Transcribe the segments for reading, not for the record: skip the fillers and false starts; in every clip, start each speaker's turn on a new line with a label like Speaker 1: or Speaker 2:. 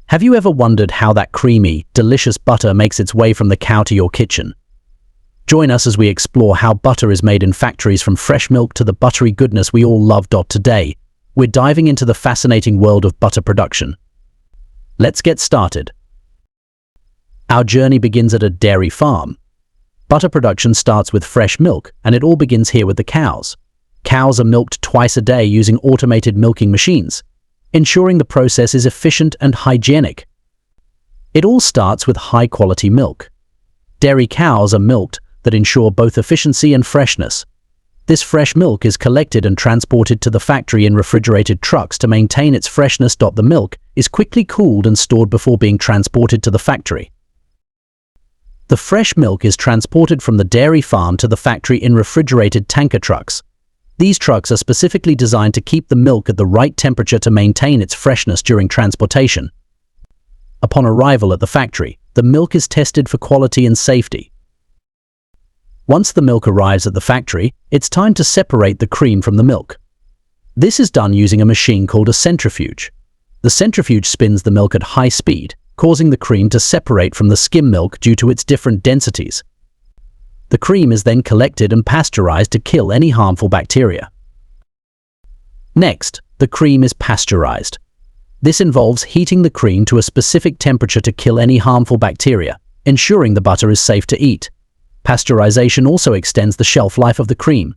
Speaker 1: Have you ever wondered how that creamy, delicious butter makes its way from the cow to your kitchen? Join us as we explore how butter is made in factories, from fresh milk to the buttery goodness we all love. Today, we're diving into the fascinating world of butter production. Let's get started. Our journey begins at a dairy farm. Butter production starts with fresh milk, and it all begins here with the cows. Cows are milked twice a day using automated milking machines, ensuring the process is efficient and hygienic. It all starts with high-quality milk. Dairy cows are milked that ensure both efficiency and freshness. This fresh milk is collected and transported to the factory in refrigerated trucks to maintain its freshness. The milk is quickly cooled and stored before being transported to the factory. The fresh milk is transported from the dairy farm to the factory in refrigerated tanker trucks. These trucks are specifically designed to keep the milk at the right temperature to maintain its freshness during transportation. Upon arrival at the factory, the milk is tested for quality and safety. Once the milk arrives at the factory, it's time to separate the cream from the milk. This is done using a machine called a centrifuge. The centrifuge spins the milk at high speed, causing the cream to separate from the skim milk due to its different densities. The cream is then collected and pasteurized to kill any harmful bacteria. Next, the cream is pasteurized. This involves heating the cream to a specific temperature to kill any harmful bacteria, ensuring the butter is safe to eat. Pasteurization also extends the shelf life of the cream.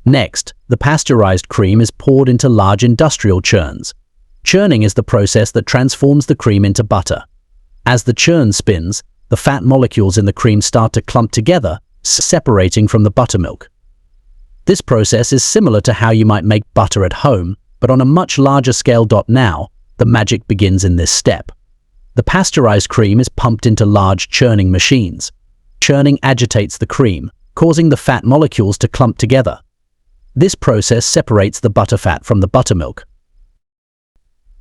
Speaker 1: Next, the pasteurized cream is poured into large industrial churns. Churning is the process that transforms the cream into butter. As the churn spins, the fat molecules in the cream start to clump together, separating from the buttermilk. This process is similar to how you might make butter at home, but on a much larger scale. Now, the magic begins in this step. The pasteurized cream is pumped into large churning machines. Churning agitates the cream, causing the fat molecules to clump together. This process separates the butterfat from the buttermilk.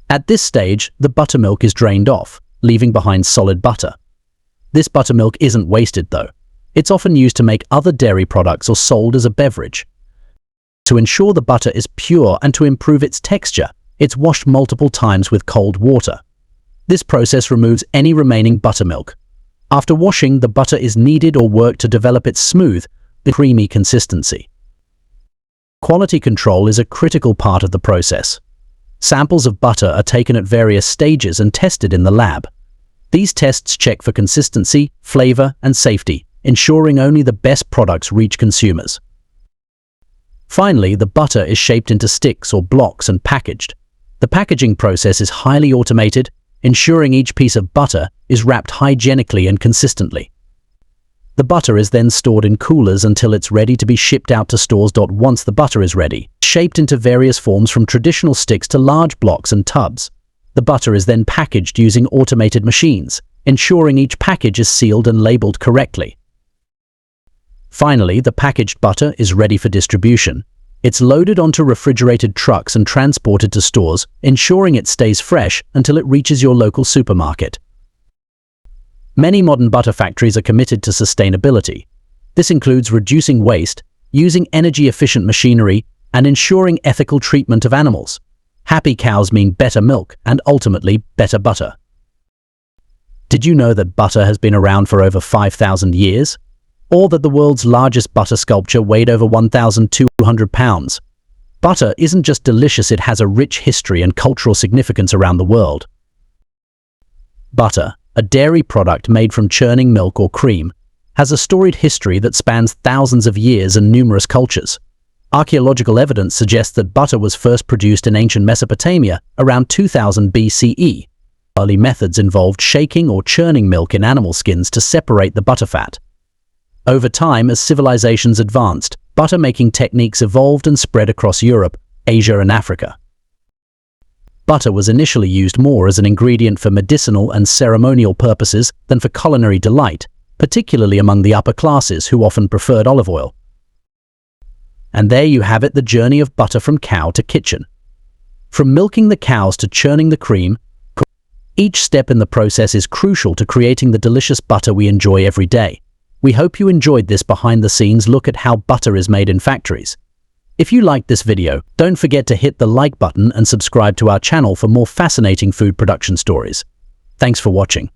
Speaker 1: At this stage, the buttermilk is drained off, leaving behind solid butter. This buttermilk isn't wasted though. It's often used to make other dairy products or sold as a beverage. To ensure the butter is pure and to improve its texture, it's washed multiple times with cold water. This process removes any remaining buttermilk. After washing, the butter is kneaded or worked to develop its smooth, creamy consistency. Quality control is a critical part of the process. Samples of butter are taken at various stages and tested in the lab. These tests check for consistency, flavor, and safety, ensuring only the best products reach consumers. Finally, the butter is shaped into sticks or blocks and packaged. The packaging process is highly automated, ensuring each piece of butter is wrapped hygienically and consistently. The butter is then stored in coolers until it's ready to be shipped out to stores. Once the butter is ready, shaped into various forms from traditional sticks to large blocks and tubs, the butter is then packaged using automated machines, ensuring each package is sealed and labeled correctly. Finally, the packaged butter is ready for distribution. It's loaded onto refrigerated trucks and transported to stores, ensuring it stays fresh until it reaches your local supermarket. Many modern butter factories are committed to sustainability. This includes reducing waste, using energy-efficient machinery, and ensuring ethical treatment of animals. Happy cows mean better milk and ultimately better butter. Did you know that butter has been around for over 5,000 years? Or that the world's largest butter sculpture weighed over 1,200 pounds? Butter isn't just delicious, it has a rich history and cultural significance around the world. Butter, a dairy product made from churning milk or cream, has a storied history that spans thousands of years and numerous cultures. Archaeological evidence suggests that butter was first produced in ancient Mesopotamia around 2000 BCE. Early methods involved shaking or churning milk in animal skins to separate the butterfat. Over time, as civilizations advanced, butter-making techniques evolved and spread across Europe, Asia, and Africa. Butter was initially used more as an ingredient for medicinal and ceremonial purposes than for culinary delight, particularly among the upper classes who often preferred olive oil. And there you have it, the journey of butter from cow to kitchen. From milking the cows to churning the cream, each step in the process is crucial to creating the delicious butter we enjoy every day. We hope you enjoyed this behind-the-scenes look at how butter is made in factories. If you liked this video, don't forget to hit the like button and subscribe to our channel for more fascinating food production stories. Thanks for watching.